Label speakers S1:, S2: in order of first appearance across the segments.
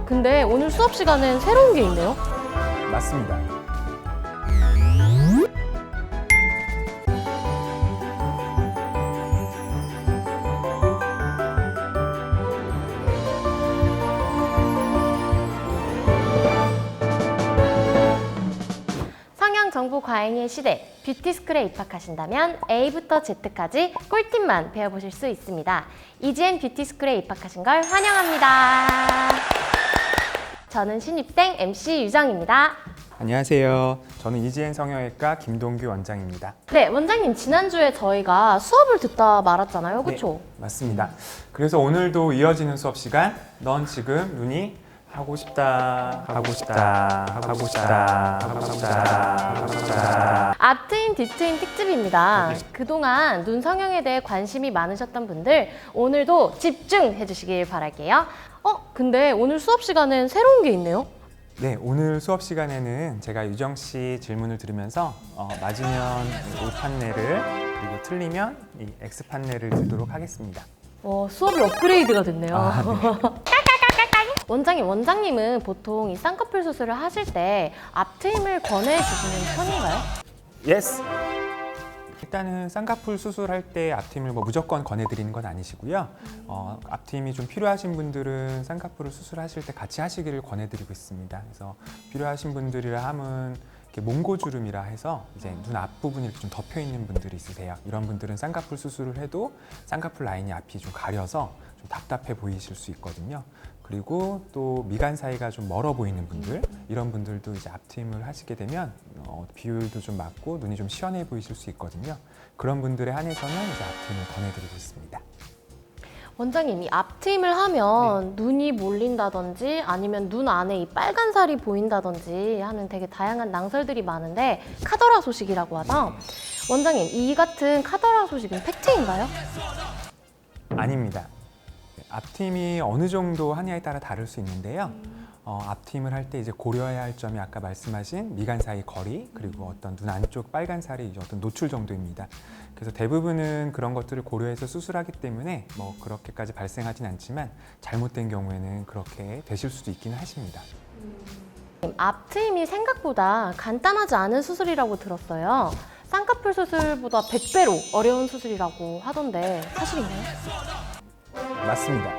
S1: 근데 오늘 수업 시간엔 새로운 게 있네요?
S2: 맞습니다.
S1: 성형 정보 과잉의 시대, 뷰티스쿨에 입학하신다면 A부터 Z까지 꿀팁만 배워보실 수 있습니다. EGN 뷰티스쿨에 입학하신 걸 환영합니다. 저는 신입생 MC 유정입니다.
S2: 안녕하세요. 저는 이지엔 성형외과 김동규 원장입니다.
S1: 네, 원장님 지난주에 저희가 수업을 듣다 말았잖아요, 그렇죠?
S2: 네, 맞습니다. 그래서 오늘도 이어지는 수업 시간, 넌 지금 눈이 하고 싶다, 하고 싶다, 하고 싶다, 하고 싶다, 하고 싶다.
S1: 앞트임, 뒤트임 특집입니다.
S2: 네.
S1: 그동안 눈 성형에 대해 관심이 많으셨던 분들 오늘도 집중해 주시길 바랄게요. 근데 오늘 수업 시간엔 새로운 게 있네요?
S2: 네, 오늘 수업 시간에는 제가 유정 씨 질문을 들으면서 맞으면 O 판넬을, 그리고 틀리면 이 X 판넬을 들도록 하겠습니다.
S1: 수업이 업그레이드가 됐네요.
S2: 아,
S1: 원장님은 보통 이 쌍꺼풀 수술을 하실 때 앞트임을 권해주시는 편인가요?
S2: 예스! 일단은 쌍꺼풀 수술할 때 앞트임을 무조건 권해드리는 건 아니시고요. 앞트임이 좀 필요하신 분들은 쌍꺼풀을 수술하실 때 같이 하시기를 권해드리고 있습니다. 그래서 필요하신 분들이라 함은 이렇게 몽고주름이라 해서 이제 눈 앞부분이 이렇게 좀 덮여 있는 분들이 있으세요. 이런 분들은 쌍꺼풀 수술을 해도 쌍꺼풀 라인이 앞이 좀 가려서 좀 답답해 보이실 수 있거든요. 그리고 또 미간 사이가 좀 멀어 보이는 분들, 이런 분들도 이제 앞트임을 하시게 되면 비율도 좀 맞고 눈이 좀 시원해 보이실 수 있거든요. 그런 분들에 한해서는 이제 앞트임을 권해드리고 있습니다.
S1: 원장님, 이 앞트임을 하면 눈이 몰린다든지 아니면 눈 안에 이 빨간 살이 보인다든지 하는 되게 다양한 낭설들이 많은데 카더라 소식이라고 하죠? 원장님, 이 같은 카더라 소식은 팩트인가요?
S2: 아닙니다. 앞트임이 어느 정도 하냐에 따라 다를 수 있는데요. 앞트임을 할 때 이제 고려해야 할 점이 아까 말씀하신 미간 사이 거리, 그리고 어떤 눈 안쪽 빨간 살이 이제 어떤 노출 정도입니다. 그래서 대부분은 그런 것들을 고려해서 수술하기 때문에 뭐 그렇게까지 발생하진 않지만 잘못된 경우에는 그렇게 되실 수도 있기는 하십니다.
S1: 앞트임이 생각보다 간단하지 않은 수술이라고 들었어요. 쌍꺼풀 수술보다 100배로 어려운 수술이라고 하던데 사실인가요?
S2: 맞습니다.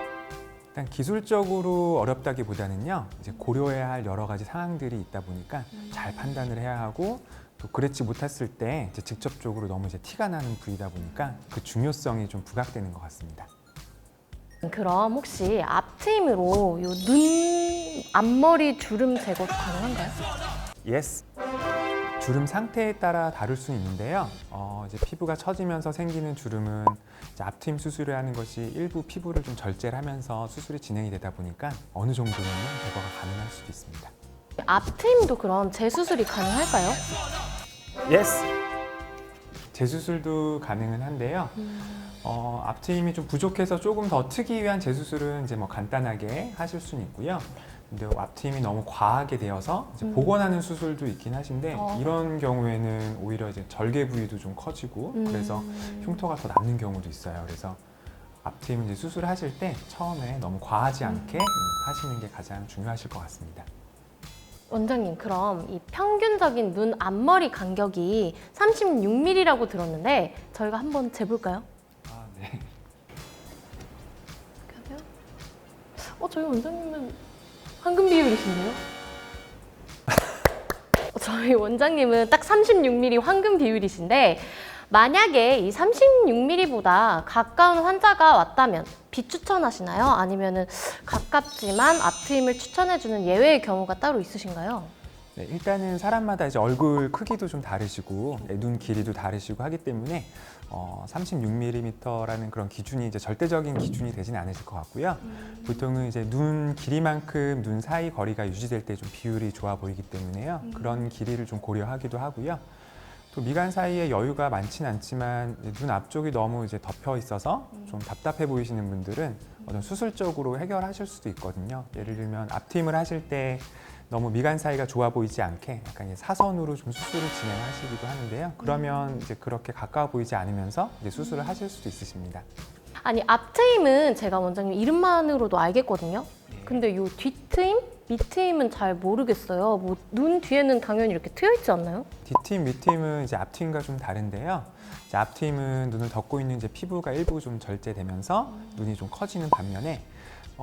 S2: 일단 기술적으로 어렵다기보다는요, 이제 고려해야 할 여러 가지 상황들이 있다 보니까 잘 판단을 해야 하고, 또 그렇지 못했을 때 이제 직접적으로 너무 이제 티가 나는 부위다 보니까 그 중요성이 좀 부각되는 것 같습니다.
S1: 그럼 혹시 앞트임으로 눈 앞머리 주름 제거도 가능한가요?
S2: 예스. 주름 상태에 따라 다를 수는 있는데요. 이제 피부가 처지면서 생기는 주름은 이제 앞트임 수술을 하는 것이 일부 피부를 좀 절제를 하면서 수술이 진행이 되다 보니까 어느 정도는 제거가 가능할 수도 있습니다.
S1: 앞트임도 그럼 재수술이 가능할까요?
S2: 예스! 재수술도 가능은 한데요. 앞트임이 좀 부족해서 조금 더 트기 위한 재수술은 이제 뭐 간단하게 하실 수는 있고요. 근데 앞트임이 너무 과하게 되어서 이제 복원하는 수술도 있긴 하신데 이런 경우에는 오히려 이제 절개 부위도 좀 커지고 그래서 흉터가 더 남는 경우도 있어요. 그래서 앞트임은 이제 수술하실 때 처음에 너무 과하지 않게 하시는 게 가장 중요하실 것 같습니다.
S1: 원장님, 그럼 이 평균적인 눈 앞머리 간격이 36mm라고 들었는데 저희가 한번 재볼까요?
S2: 아, 네.
S1: 이렇게 하면 저희 원장님은 황금 비율이신데요? 저희 원장님은 딱 36mm 황금 비율이신데 만약에 이 36mm보다 가까운 환자가 왔다면 비추천하시나요? 아니면은 가깝지만 앞트임을 추천해주는 예외의 경우가 따로 있으신가요?
S2: 네, 일단은 사람마다 이제 얼굴 크기도 좀 다르시고 눈 길이도 다르시고 하기 때문에 36mm라는 그런 기준이 이제 절대적인 기준이 되진 않으실 것 같고요. 보통은 이제 눈 길이만큼 눈 사이 거리가 유지될 때 좀 비율이 좋아 보이기 때문에요. 그런 길이를 좀 고려하기도 하고요. 또 미간 사이에 여유가 많지는 않지만 눈 앞쪽이 너무 이제 덮여 있어서 좀 답답해 보이시는 분들은 어떤 수술적으로 해결하실 수도 있거든요. 예를 들면 앞트임을 하실 때 너무 미간 사이가 좋아 보이지 않게 약간 이제 사선으로 좀 수술을 진행하시기도 하는데요. 그러면 이제 그렇게 가까워 보이지 않으면서 이제 수술을 하실 수도 있으십니다.
S1: 아니, 앞트임은 제가 원장님 이름만으로도 알겠거든요. 근데 요 뒤트임, 밑트임은 잘 모르겠어요. 뭐 눈 뒤에는 당연히 이렇게 트여 있지 않나요?
S2: 뒤트임, 밑트임은 이제 앞트임과 좀 다른데요. 이제 앞트임은 눈을 덮고 있는 이제 피부가 일부 좀 절제되면서 눈이 좀 커지는 반면에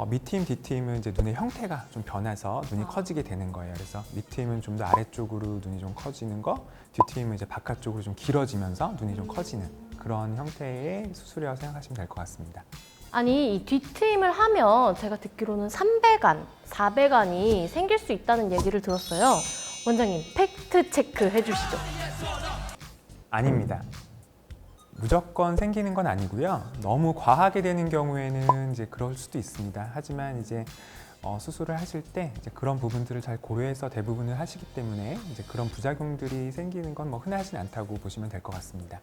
S2: 밑트임, 뒤트임은 이제 눈의 형태가 좀 변해서 눈이 커지게 되는 거예요. 그래서 밑트임은 좀 더 아래쪽으로 눈이 좀 커지는 거, 뒤트임은 이제 바깥쪽으로 좀 길어지면서 눈이 좀 커지는 그런 형태의 수술이라고 생각하시면 될 것 같습니다.
S1: 아니, 이 뒤트임을 하면 제가 듣기로는 3배간, 4배간이 생길 수 있다는 얘기를 들었어요. 원장님, 팩트 체크 해주시죠.
S2: 아닙니다. 무조건 생기는 건 아니고요. 너무 과하게 되는 경우에는 이제 그럴 수도 있습니다. 하지만 이제 수술을 하실 때 이제 그런 부분들을 잘 고려해서 대부분을 하시기 때문에 이제 그런 부작용들이 생기는 건 뭐 흔하진 않다고 보시면 될 것 같습니다.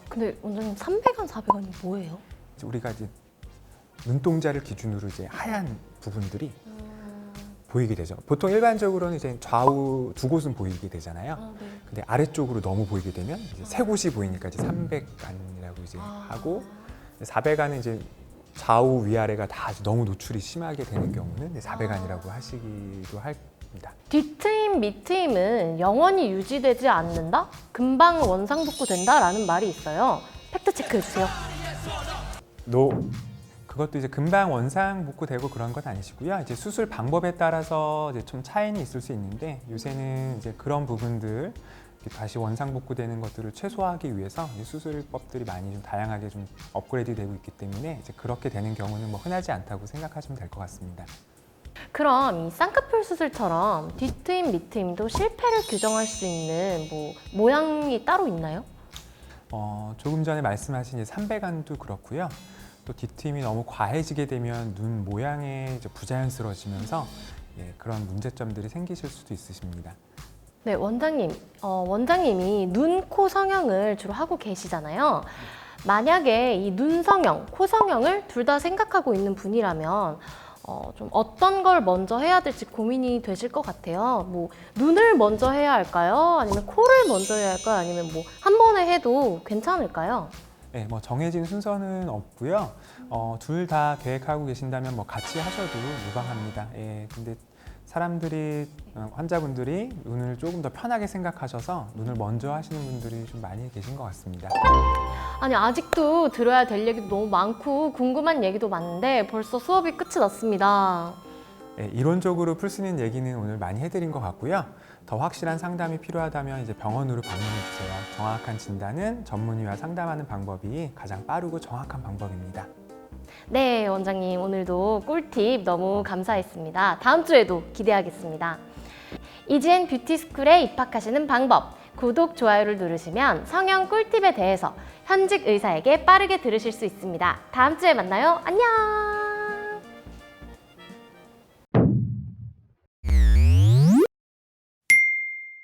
S1: 근데 원장님 3배간, 4배간이 뭐예요?
S2: 우리가 이제 눈동자를 기준으로 이제 하얀 부분들이 보이게 되죠. 보통 일반적으로는 이제 좌우 두 곳은 보이게 되잖아요.
S1: 네.
S2: 근데 아래쪽으로 너무 보이게 되면 이제 세 곳이 보이니까 이제 300간이라고 이제 하고 400간은 이제 좌우 위아래가 다 너무 노출이 심하게 되는 경우는 이제 400간이라고 하시기도 합니다.
S1: 뒤트임, 밑트임은 영원히 유지되지 않는다? 금방 원상복구된다라는 말이 있어요. 팩트 체크 해주세요.
S2: 그것도 이제 금방 원상 복구되고 그런 건 아니시고요. 이제 수술 방법에 따라서 이제 좀 차이는 있을 수 있는데 요새는 이제 그런 부분들 다시 원상 복구되는 것들을 최소화하기 위해서 이제 수술법들이 많이 좀 다양하게 좀 업그레이드되고 있기 때문에 이제 그렇게 되는 경우는 뭐 흔하지 않다고 생각하시면 될 것 같습니다.
S1: 그럼 이 쌍꺼풀 수술처럼 뒤트임, 밑트임도 실패를 규정할 수 있는 뭐 모양이 따로 있나요?
S2: 조금 전에 말씀하신 이제 3배간도 그렇고요. 또 뒤트임이 너무 과해지게 되면 눈 모양이 이제 부자연스러워지면서 그런 문제점들이 생기실 수도 있으십니다.
S1: 네, 원장님. 원장님이 눈, 코 성형을 주로 하고 계시잖아요. 만약에 이 눈 성형, 코 성형을 둘 다 생각하고 있는 분이라면 좀 어떤 걸 먼저 해야 될지 고민이 되실 것 같아요. 뭐 눈을 먼저 해야 할까요? 아니면 코를 먼저 해야 할까요? 아니면 뭐 한 번에 해도 괜찮을까요?
S2: 네, 뭐 정해진 순서는 없고요. 둘 다 계획하고 계신다면 뭐 같이 하셔도 무방합니다. 근데 환자분들이 눈을 조금 더 편하게 생각하셔서 눈을 먼저 하시는 분들이 좀 많이 계신 것 같습니다.
S1: 아니, 아직도 들어야 될 얘기도 너무 많고 궁금한 얘기도 많은데 벌써 수업이 끝이 났습니다.
S2: 이론적으로 풀 수 있는 얘기는 오늘 많이 해드린 것 같고요. 더 확실한 상담이 필요하다면 이제 병원으로 방문해 주세요. 정확한 진단은 전문의와 상담하는 방법이 가장 빠르고 정확한 방법입니다.
S1: 네, 원장님 오늘도 꿀팁 너무 감사했습니다. 다음 주에도 기대하겠습니다. 이지엔 뷰티스쿨에 입학하시는 방법, 구독, 좋아요를 누르시면 성형 꿀팁에 대해서 현직 의사에게 빠르게 들으실 수 있습니다. 다음 주에 만나요. 안녕!